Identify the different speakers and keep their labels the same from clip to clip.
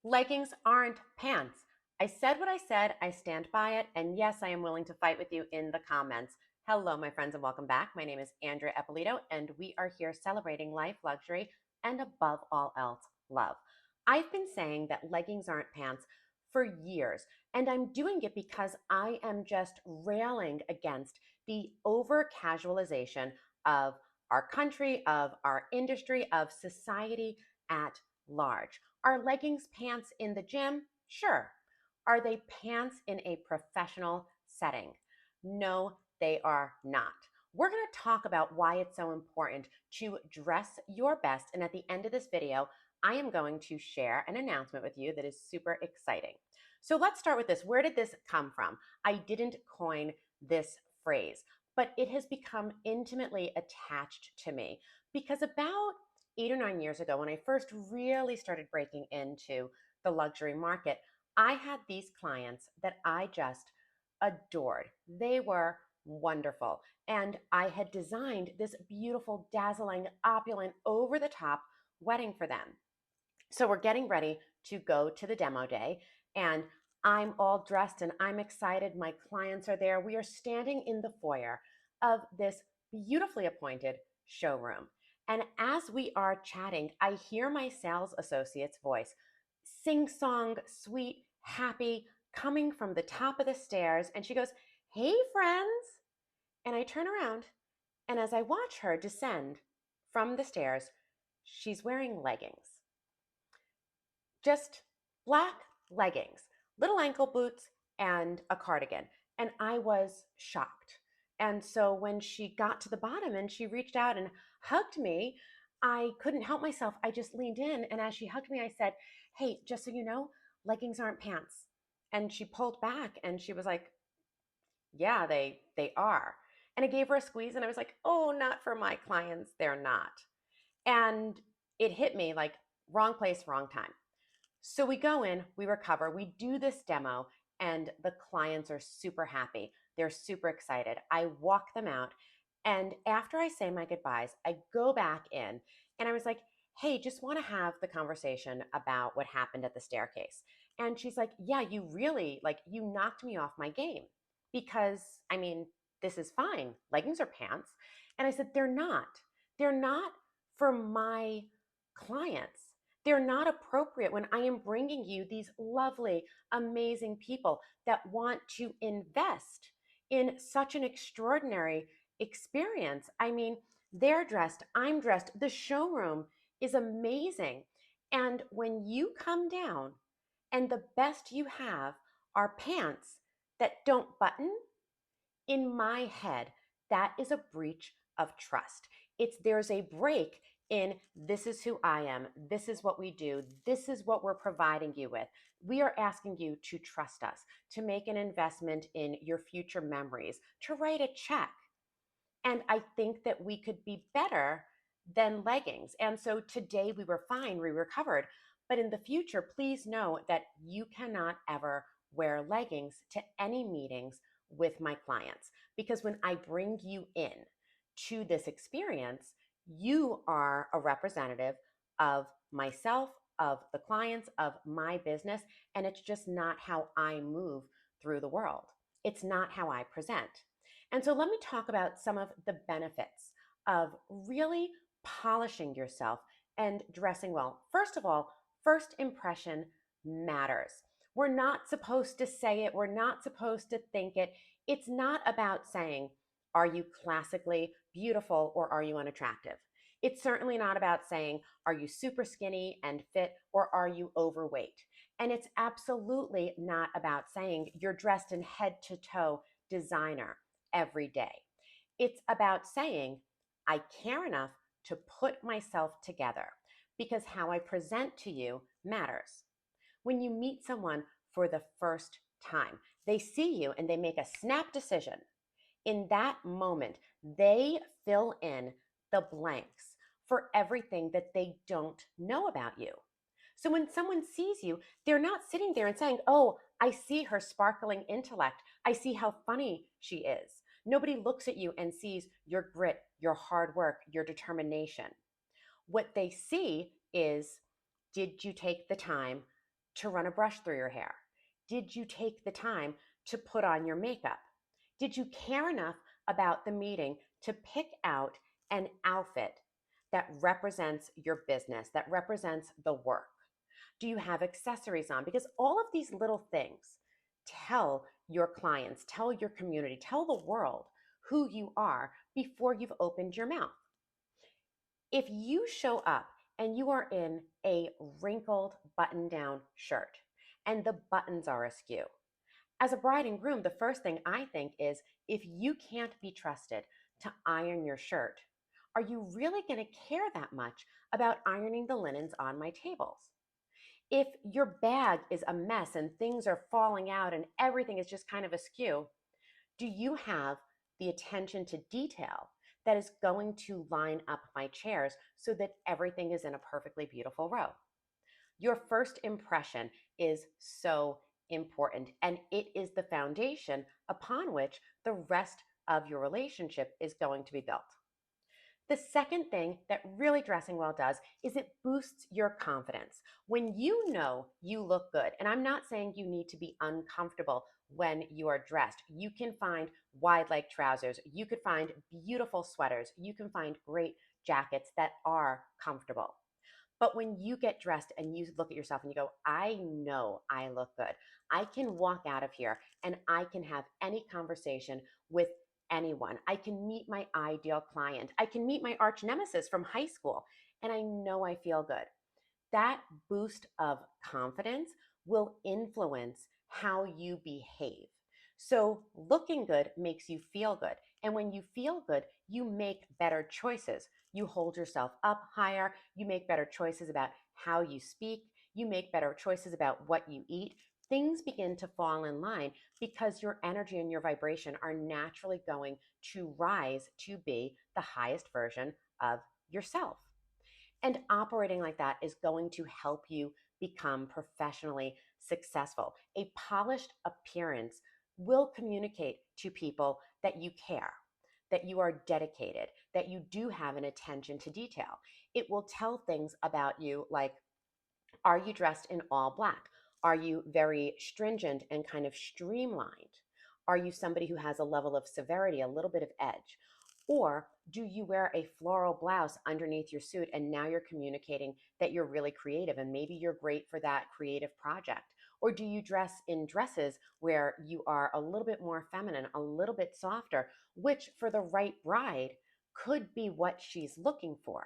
Speaker 1: Leggings aren't pants. I said what I said, I stand by it, and yes, I am willing to fight with you in the comments. Hello, my friends, and welcome back. My name is Andrea Eppolito, and we are here celebrating life, luxury, and above all else, love. I've been saying that leggings aren't pants for years, and I'm doing it because I am just railing against the over casualization of our country, of our industry, of society at large. Are leggings pants in the gym? Sure. Are they pants in a professional setting? No, they are not. We're going to talk about why it's so important to dress your best. And at the end of this video, I am going to share an announcement with you that is super exciting. So let's start with this. Where did this come from? I didn't coin this phrase, but it has become intimately attached to me because about 8 or 9 years ago, when I first really started breaking into the luxury market, I had these clients that I just adored. They were wonderful. And I had designed this beautiful, dazzling, opulent, over the top wedding for them. So we're getting ready to go to the demo day, and I'm all dressed and I'm excited. My clients are there. We are standing in the foyer of this beautifully appointed showroom. And as we are chatting, I hear my sales associate's voice, sing song, sweet, happy, coming from the top of the stairs. And she goes, "Hey, friends." And I turn around, and as I watch her descend from the stairs, she's wearing leggings. Just black leggings, little ankle boots, and a cardigan. And I was shocked. And so when she got to the bottom and she reached out and hugged me, I couldn't help myself. I just leaned in. And as she hugged me, I said, "Hey, just so you know, leggings aren't pants." And she pulled back and she was like, "Yeah, they are." And I gave her a squeeze and I was like, "Oh, not for my clients. They're not." And it hit me like, wrong place, wrong time. So we go in, we recover, we do this demo, and the clients are super happy. They're super excited. I walk them out. And after I say my goodbyes, I go back in and I was like, "Hey, just want to have the conversation about what happened at the staircase." And she's like, "Yeah, you really, like, you knocked me off my game because, I mean, this is fine. Leggings are pants." And I said, "They're not. They're not for my clients. They're not appropriate when I am bringing you these lovely, amazing people that want to invest in such an extraordinary experience." I mean, they're dressed, I'm dressed, the showroom is amazing. And when you come down and the best you have are pants that don't button, in my head, that is a breach of trust. There's a break in, this is who I am, this is what we do, this is what we're providing you with. We are asking you to trust us, to make an investment in your future memories, to write a check. And I think that we could be better than leggings. And so today we were fine, we recovered. But in the future, please know that you cannot ever wear leggings to any meetings with my clients. Because when I bring you in to this experience, you are a representative of myself, of the clients, of my business. And it's just not how I move through the world. It's not how I present. And so let me talk about some of the benefits of really polishing yourself and dressing well. First of all, first impression matters. We're not supposed to say it, we're not supposed to think it. It's not about saying, "Are you classically beautiful or are you unattractive?" It's certainly not about saying, "Are you super skinny and fit or are you overweight?" And it's absolutely not about saying you're dressed in head to toe designer every day. It's about saying, "I care enough to put myself together," because how I present to you matters. When you meet someone for the first time, they see you and they make a snap decision. In that moment, they fill in the blanks for everything that they don't know about you. So when someone sees you, they're not sitting there and saying, "Oh, I see her sparkling intellect. I see how funny she is." Nobody looks at you and sees your grit, your hard work, your determination. What they see is, did you take the time to run a brush through your hair? Did you take the time to put on your makeup? Did you care enough about the meeting to pick out an outfit that represents your business, that represents the work? Do you have accessories on? Because all of these little things tell your clients, tell your community, tell the world who you are before you've opened your mouth. If you show up and you are in a wrinkled button down shirt and the buttons are askew, as a bride and groom, the first thing I think is, if you can't be trusted to iron your shirt, are you really going to care that much about ironing the linens on my tables? If your bag is a mess and things are falling out and everything is just kind of askew, do you have the attention to detail that is going to line up my chairs so that everything is in a perfectly beautiful row? Your first impression is so important, and it is the foundation upon which the rest of your relationship is going to be built. The second thing that really dressing well does is it boosts your confidence. When you know you look good, and I'm not saying you need to be uncomfortable when you are dressed. You can find wide leg trousers, you could find beautiful sweaters, you can find great jackets that are comfortable. But when you get dressed and you look at yourself and you go, I know I look good. I can walk out of here and I can have any conversation with anyone. I can meet my ideal client. I can meet my arch nemesis from high school, and I know I feel good. That boost of confidence will influence how you behave. So, looking good makes you feel good. And when you feel good, you make better choices. You hold yourself up higher. You make better choices about how you speak. You make better choices about what you eat. Things begin to fall in line because your energy and your vibration are naturally going to rise to be the highest version of yourself. And operating like that is going to help you become professionally successful. A polished appearance will communicate to people that you care, that you are dedicated, that you do have an attention to detail. It will tell things about you like, are you dressed in all black? Are you very stringent and kind of streamlined? Are you somebody who has a level of severity, a little bit of edge? Or do you wear a floral blouse underneath your suit and now you're communicating that you're really creative and maybe you're great for that creative project? Or do you dress in dresses where you are a little bit more feminine, a little bit softer, which for the right bride could be what she's looking for?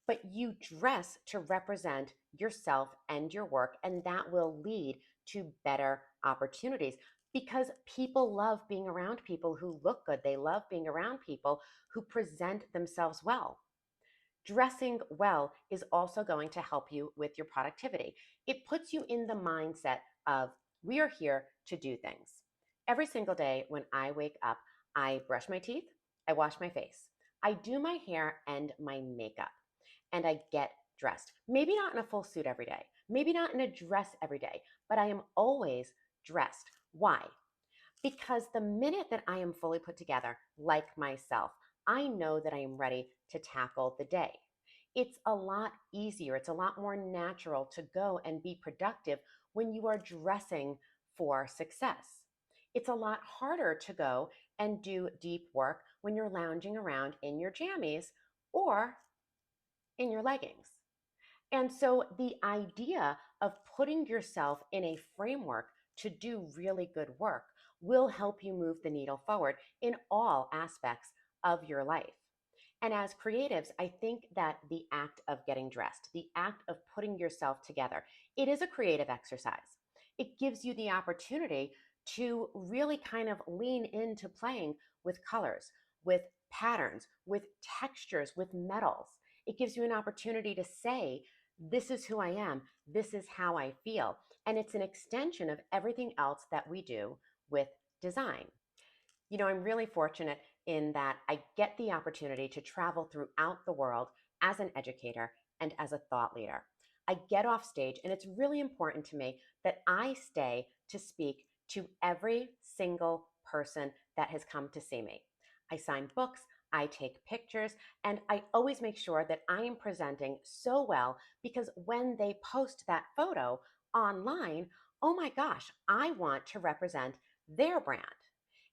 Speaker 1: But you dress to represent yourself and your work, and that will lead to better opportunities because people love being around people who look good. They love being around people who present themselves well. Dressing well is also going to help you with your productivity. It puts you in the mindset of, we are here to do things. Every single day when I wake up, I brush my teeth, I wash my face, I do my hair and my makeup, and I get dressed. Maybe not in a full suit every day, maybe not in a dress every day, but I am always dressed. Why? Because the minute that I am fully put together, like myself, I know that I am ready to tackle the day. It's a lot easier, it's a lot more natural to go and be productive when you are dressing for success. It's a lot harder to go and do deep work when you're lounging around in your jammies or in your leggings. And so the idea of putting yourself in a framework to do really good work will help you move the needle forward in all aspects of your life. And as creatives, I think that the act of getting dressed, the act of putting yourself together, it is a creative exercise. It gives you the opportunity to really kind of lean into playing with colors, with patterns, with textures, with metals. It gives you an opportunity to say, this is who I am, this is how I feel. And it's an extension of everything else that we do with design. You know, I'm really fortunate in that I get the opportunity to travel throughout the world as an educator and as a thought leader. I get off stage, and it's really important to me that I stay to speak to every single person that has come to see me. I sign books, I take pictures, and I always make sure that I am presenting so well because when they post that photo online, oh my gosh, I want to represent their brand.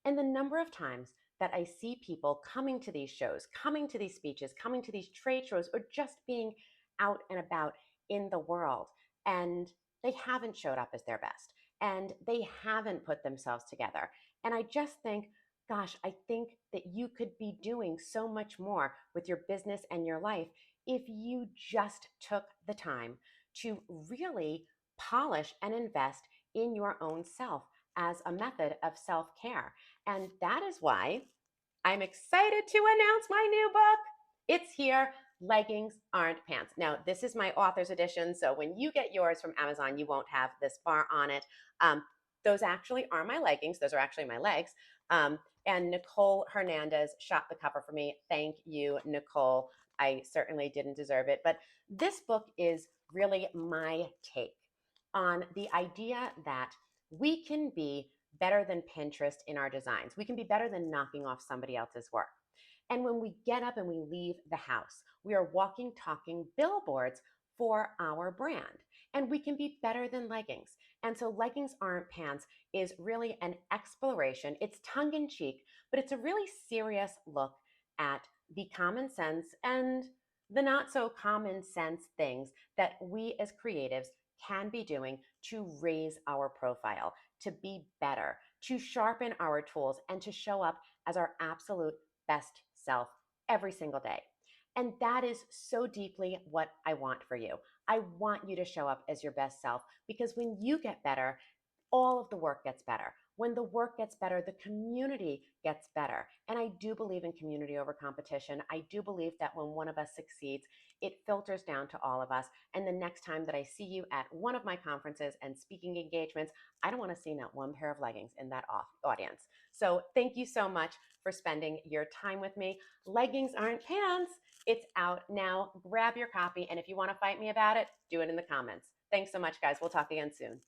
Speaker 1: And the number of times that I see people coming to these shows, coming to these speeches, coming to these trade shows, or just being out and about in the world, and they haven't showed up as their best, and they haven't put themselves together. And I just think, gosh, I think that you could be doing so much more with your business and your life if you just took the time to really polish and invest in your own self as a method of self care. And that is why I'm excited to announce my new book. It's here. Leggings Aren't Pants. Now, this is my author's edition, so when you get yours from Amazon, you won't have this bar on it. Those actually are my leggings. Those are actually my legs. And Nicole Hernandez shot the cover for me. Thank you, Nicole. I certainly didn't deserve it. But this book is really my take on the idea that we can be better than Pinterest in our designs. We can be better than knocking off somebody else's work. And when we get up and we leave the house, we are walking, talking billboards for our brand. And we can be better than leggings. And so Leggings Aren't Pants is really an exploration. It's tongue in cheek, but it's a really serious look at the common sense and the not so common sense things that we as creatives can be doing to raise our profile, to be better, to sharpen our tools, and to show up as our absolute best self every single day. And that is so deeply what I want for you. I want you to show up as your best self because when you get better, all of the work gets better. When the work gets better, the community gets better. And I do believe in community over competition. I do believe that when one of us succeeds, it filters down to all of us. And the next time that I see you at one of my conferences and speaking engagements, I don't want to see not one pair of leggings in that audience. So thank you so much for spending your time with me. Leggings Aren't Pants. It's out now. Grab your copy. And if you want to fight me about it, do it in the comments. Thanks so much, guys. We'll talk again soon.